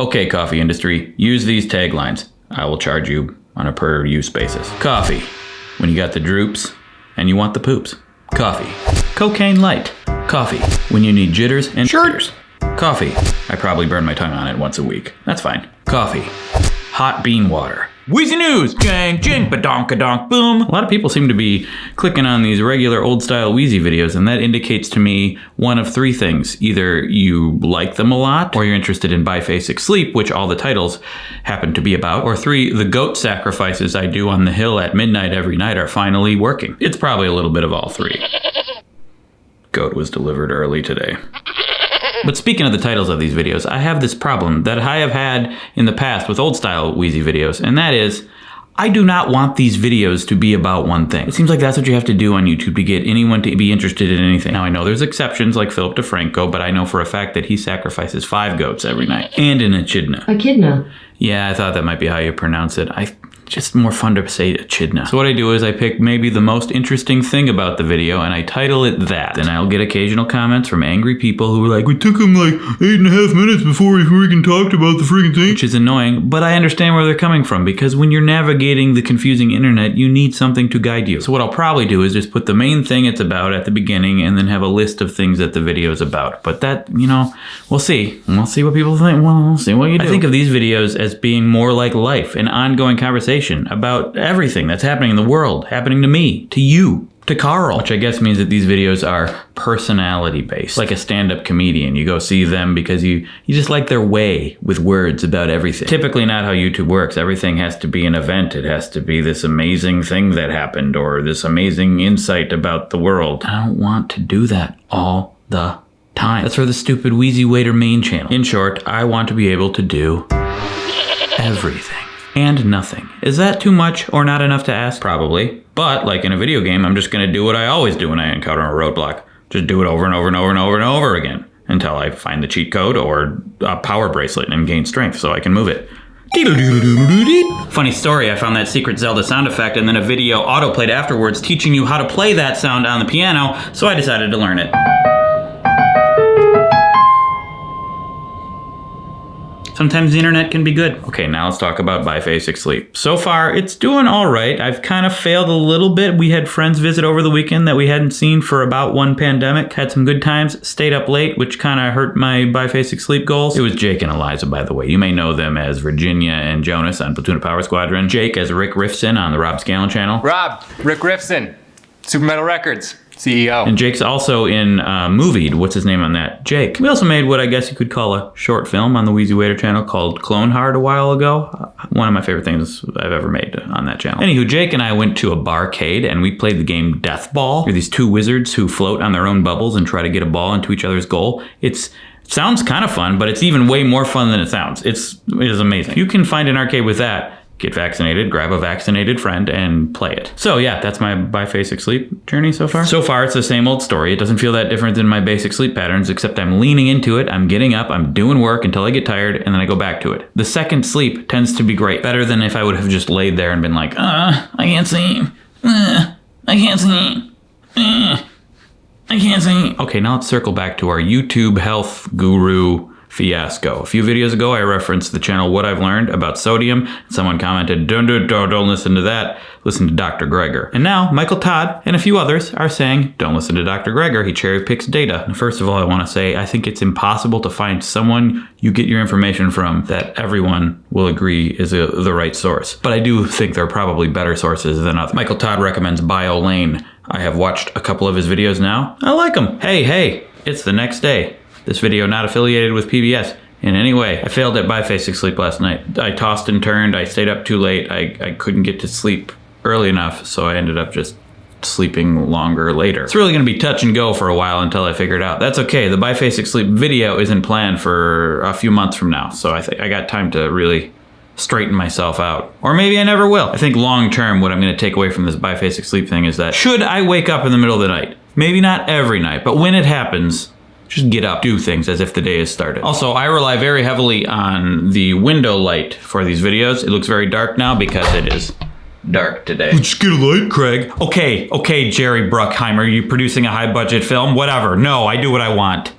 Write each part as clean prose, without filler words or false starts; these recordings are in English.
Okay, coffee industry, use these taglines. I will charge you on a per use basis. Coffee, when you got the droops and you want the poops. Coffee, cocaine light. Coffee, when you need jitters and shirters. Coffee, I probably burn my tongue on it once a week. That's fine. Coffee, hot bean water. WheezyNews, gang, jing, badonk-a-donk, boom. A lot of people seem to be clicking on these regular old-style Wheezy videos, and that indicates to me one of three things. Either you like them a lot, or you're interested in Biphasic sleep, which all the titles happen to be about, or three, the goat sacrifices I do on the hill at midnight every night are finally working. It's probably a little bit of all three. Goat was delivered early today. But speaking of the titles of these videos, I have this problem that I have had in the past with old-style Wheezy videos, and that is, I do not want these videos to be about one thing. It seems like that's what you have to do on YouTube to get anyone to be interested in anything. Now, I know there's exceptions like Philip DeFranco, but I know for a fact that he sacrifices 5 goats every night. And an echidna. Echidna? Yeah, I thought that might be how you pronounce it. Just more fun to say echidna. So what I do is I pick maybe the most interesting thing about the video and I title it that. Then I'll get occasional comments from angry people who are like, we took him like 8.5 minutes before he freaking talked about the freaking thing. Which is annoying, but I understand where they're coming from because when you're navigating the confusing internet, you need something to guide you. So what I'll probably do is just put the main thing it's about at the beginning and then have a list of things that the video is about. But that, we'll see. We'll see what people think. We'll see what you do. I think of these videos as being more like life, an ongoing conversation about everything that's happening in the world, happening to me, to you, to Carl. Which I guess means that these videos are personality based. Like a stand-up comedian. You go see them because you just like their way with words about everything. Typically not how YouTube works. Everything has to be an event. It has to be this amazing thing that happened or this amazing insight about the world. I don't want to do that all the time. That's for the stupid Wheezy Waiter main channel. In short, I want to be able to do everything. And nothing. Is that too much or not enough to ask? Probably. But like in a video game, I'm just going to do what I always do when I encounter a roadblock. Just do it over and over and over and over and over again until I find the cheat code or a power bracelet and gain strength so I can move it. Funny story, I found that secret Zelda sound effect and then a video autoplayed afterwards teaching you how to play that sound on the piano, so I decided to learn it. Sometimes the internet can be good. Okay, now let's talk about Biphasic sleep. So far, it's doing all right. I've kind of failed a little bit. We had friends visit over the weekend that we hadn't seen for about one pandemic. Had some good times, stayed up late, which kind of hurt my Biphasic sleep goals. It was Jake and Eliza, by the way. You may know them as Virginia and Jonas on Platoon of Power Squadron. Jake as Rick Riffson on the Rob Scallon channel. Rick Riffson, Super Metal Records. CEO. And Jake's also in Movied. What's his name on that? Jake. We also made what I guess you could call a short film on the Wheezy Waiter channel called Clone Hard a while ago. One of my favorite things I've ever made on that channel. Anywho, Jake and I went to a barcade and we played the game Death Ball. You're these two wizards who float on their own bubbles and try to get a ball into each other's goal. It sounds kind of fun, but it's even way more fun than it sounds. It is amazing. If you can find an arcade with that, get vaccinated, grab a vaccinated friend, and play it. So yeah, that's my Biphasic sleep journey so far. So far, it's the same old story. It doesn't feel that different than my basic sleep patterns, except I'm leaning into it, I'm getting up, I'm doing work until I get tired, and then I go back to it. The second sleep tends to be great. Better than if I would have just laid there and been like, I can't sleep. I can't sleep. I can't sleep. Okay, now let's circle back to our YouTube health guru fiasco. A few videos ago, I referenced the channel What I've Learned about sodium. Someone commented, don't listen to that. Listen to Dr. Greger. And now, Michael Todd and a few others are saying, don't listen to Dr. Greger. He cherry picks data. And first of all, I want to say, I think it's impossible to find someone you get your information from that everyone will agree is the right source. But I do think there are probably better sources than others. Michael Todd recommends Biolayne. I have watched a couple of his videos now. I like them. Hey, it's the next day. This video not affiliated with PBS in any way. I failed at Biphasic sleep last night. I tossed and turned, I stayed up too late, I couldn't get to sleep early enough, so I ended up just sleeping longer later. It's really gonna be touch and go for a while until I figure it out. That's okay, the Biphasic sleep video isn't planned for a few months from now, so I think I got time to really straighten myself out. Or maybe I never will. I think long term, what I'm gonna take away from this Biphasic sleep thing is that should I wake up in the middle of the night, maybe not every night, but when it happens, just get up, do things as if the day has started. Also, I rely very heavily on the window light for these videos. It looks very dark now because it is dark today. Just get a light, Craig. Okay, Jerry Bruckheimer, you producing a high budget film? Whatever. No, I do what I want.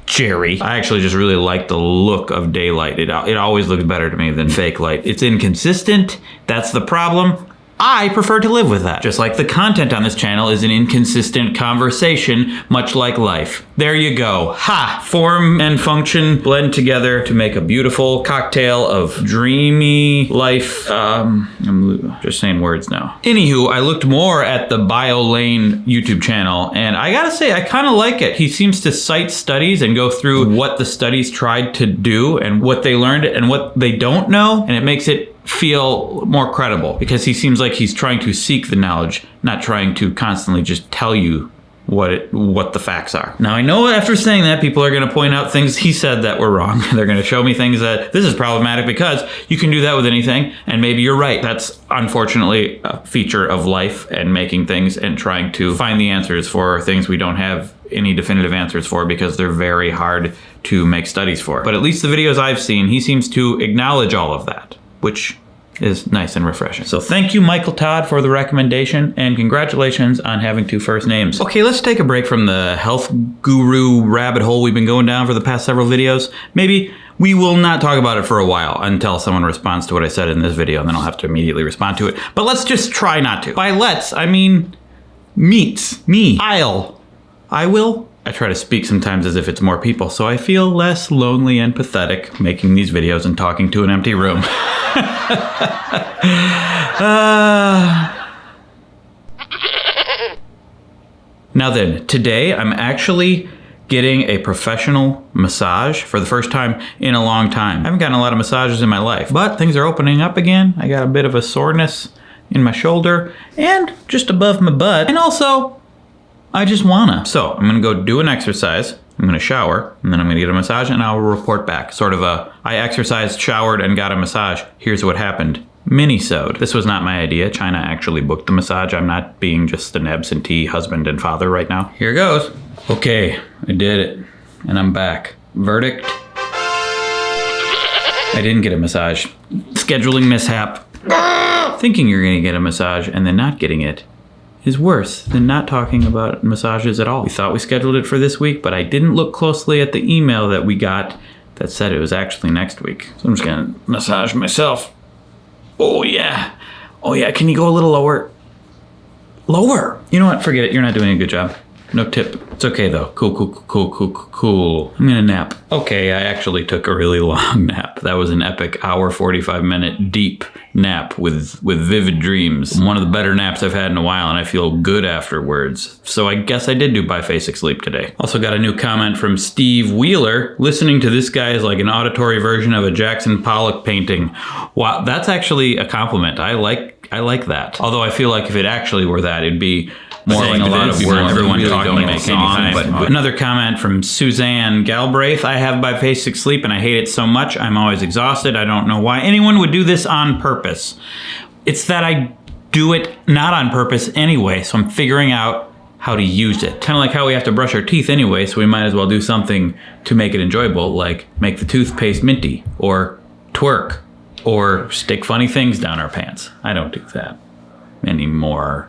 Jerry. I actually just really like the look of daylight. It always looks better to me than fake light. It's inconsistent. That's the problem. I prefer to live with that. Just like the content on this channel is an inconsistent conversation, much like life. There you go. Ha! Form and function blend together to make a beautiful cocktail of dreamy life. I'm just saying words now. Anywho, I looked more at the Biolayne YouTube channel, and I gotta say, I kind of like it. He seems to cite studies and go through what the studies tried to do and what they learned and what they don't know, and it makes it feel more credible because he seems like he's trying to seek the knowledge, not trying to constantly just tell you what the facts are. Now I know after saying that, people are going to point out things he said that were wrong. They're going to show me things that this is problematic because you can do that with anything, and maybe you're right. That's unfortunately a feature of life and making things and trying to find the answers for things we don't have any definitive answers for because they're very hard to make studies for. But at least the videos I've seen, he seems to acknowledge all of that, which is nice and refreshing. So thank you, Michael Todd, for the recommendation, and congratulations on having 2 first names. Okay, let's take a break from the health guru rabbit hole we've been going down for the past several videos. Maybe we will not talk about it for a while until someone responds to what I said in this video, and then I'll have to immediately respond to it. But let's just try not to. By let's, I mean meets, me, I will. I try to speak sometimes as if it's more people, so I feel less lonely and pathetic making these videos and talking to an empty room. Now then, today I'm actually getting a professional massage for the first time in a long time. I haven't gotten a lot of massages in my life, but things are opening up again. I got a bit of a soreness in my shoulder and just above my butt, and also I just wanna. So I'm gonna go do an exercise, I'm gonna shower, and then I'm gonna get a massage, and I'll report back. Sort of a, I exercised, showered, and got a massage. Here's what happened. Mini-sode. This was not my idea. China actually booked the massage. I'm not being just an absentee husband and father right now. Here goes. Okay, I did it, and I'm back. Verdict? I didn't get a massage. Scheduling mishap. Thinking you're gonna get a massage and then not getting it is worse than not talking about massages at all. We thought we scheduled it for this week, but I didn't look closely at the email that we got that said it was actually next week. So I'm just gonna massage myself. Oh yeah. Oh yeah, can you go a little lower? Lower! You know what, forget it, you're not doing a good job. No tip. It's okay though. Cool. I'm gonna nap. Okay, I actually took a really long nap. That was an epic hour 45-minute deep nap with vivid dreams. One of the better naps I've had in a while, and I feel good afterwards. So I guess I did do Biphasic sleep today. Also got a new comment from Steve Wheeler. Listening to this guy is like an auditory version of a Jackson Pollock painting. Wow, that's actually a compliment. I like that. Although I feel like if it actually were that, it'd be more like a lot of words. Everyone really talking don't make any time. But another comment from Suzanne Galbraith. I have Biphasic sleep and I hate it so much. I'm always exhausted. I don't know why anyone would do this on purpose. It's that I do it not on purpose anyway, so I'm figuring out how to use it. Kind of like how we have to brush our teeth anyway, so we might as well do something to make it enjoyable, like make the toothpaste minty, or twerk, or stick funny things down our pants. I don't do that anymore.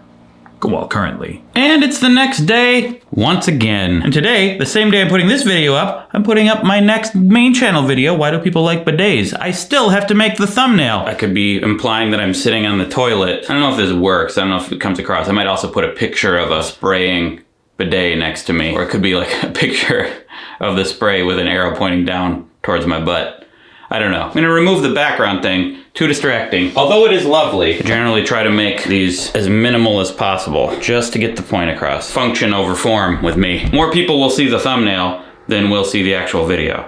Well, currently. And it's the next day once again. And today, the same day I'm putting this video up, I'm putting up my next main channel video, Why Do People Like Bidets? I still have to make the thumbnail. I could be implying that I'm sitting on the toilet. I don't know if this works. I don't know if it comes across. I might also put a picture of a spraying bidet next to me. Or it could be like a picture of the spray with an arrow pointing down towards my butt. I don't know. I'm gonna remove the background thing. Too distracting. Although it is lovely, I generally try to make these as minimal as possible, just to get the point across. Function over form with me. More people will see the thumbnail than will see the actual video.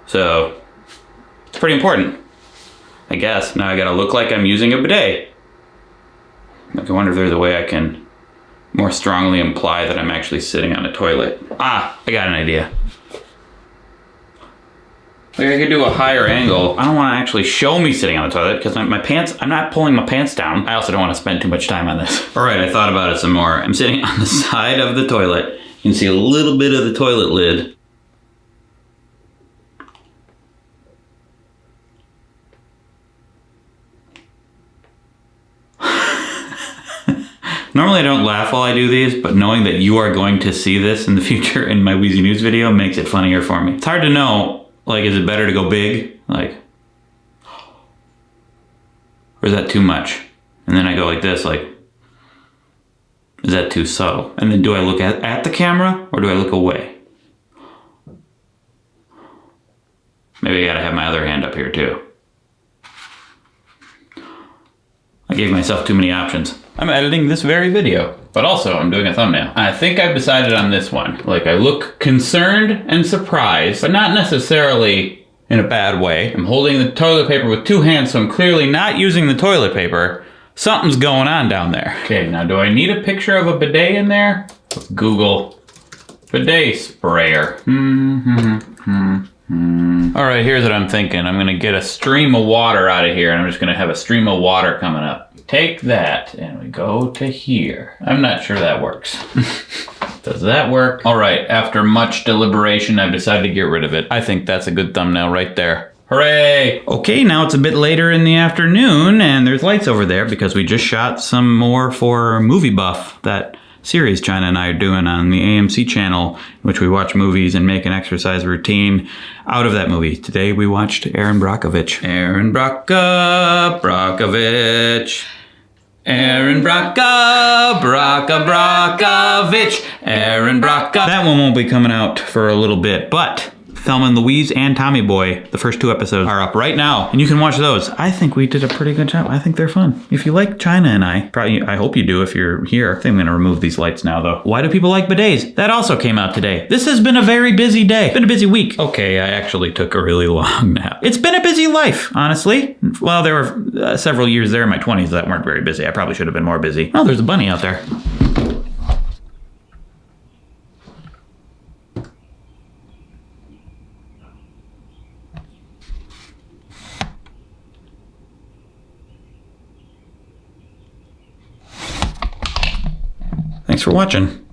So, it's pretty important, I guess. Now I gotta look like I'm using a bidet. I wonder if there's a way I can more strongly imply that I'm actually sitting on a toilet. Ah, I got an idea. Like I could do a higher angle. I don't want to actually show me sitting on the toilet because my pants, I'm not pulling my pants down. I also don't want to spend too much time on this. All right, I thought about it some more. I'm sitting on the side of the toilet. You can see a little bit of the toilet lid. Normally I don't laugh while I do these, but knowing that you are going to see this in the future in my WheezyNews video makes it funnier for me. It's hard to know, like, is it better to go big? Like, or is that too much? And then I go like this, like, is that too subtle? And then do I look at the camera or do I look away? Maybe I gotta have my other hand up here too. I gave myself too many options. I'm editing this very video, but also I'm doing a thumbnail. I think I've decided on this one. Like, I look concerned and surprised, but not necessarily in a bad way. I'm holding the toilet paper with two hands, so I'm clearly not using the toilet paper. Something's going on down there. Okay, now do I need a picture of a bidet in there? Let's Google bidet sprayer. All right, here's what I'm thinking. I'm gonna get a stream of water out of here, and I'm just gonna have a stream of water coming up. Take that, and we go to here. I'm not sure that works. Does that work? All right, after much deliberation, I've decided to get rid of it. I think that's a good thumbnail right there. Hooray! Okay, now it's a bit later in the afternoon, and there's lights over there because we just shot some more for Movie Buff, that series China and I are doing on the AMC channel, in which we watch movies and make an exercise routine out of that movie. Today we watched Erin Brockovich. Erin Brockovich. Erin Brockovich. Erin That one won't be coming out for a little bit, but Thelma and Louise and Tommy Boy, the first 2 episodes are up right now, and you can watch those. I think we did a pretty good job. I think they're fun. If you like China and I hope you do if you're here. I think I'm gonna remove these lights now though. Why do people like bidets? That also came out today. This has been a very busy day. Been a busy week. Okay, I actually took a really long nap. It's been a busy life, honestly. Well, there were several years there in my 20s that weren't very busy. I probably should have been more busy. Oh, there's a bunny out there. Thanks for watching.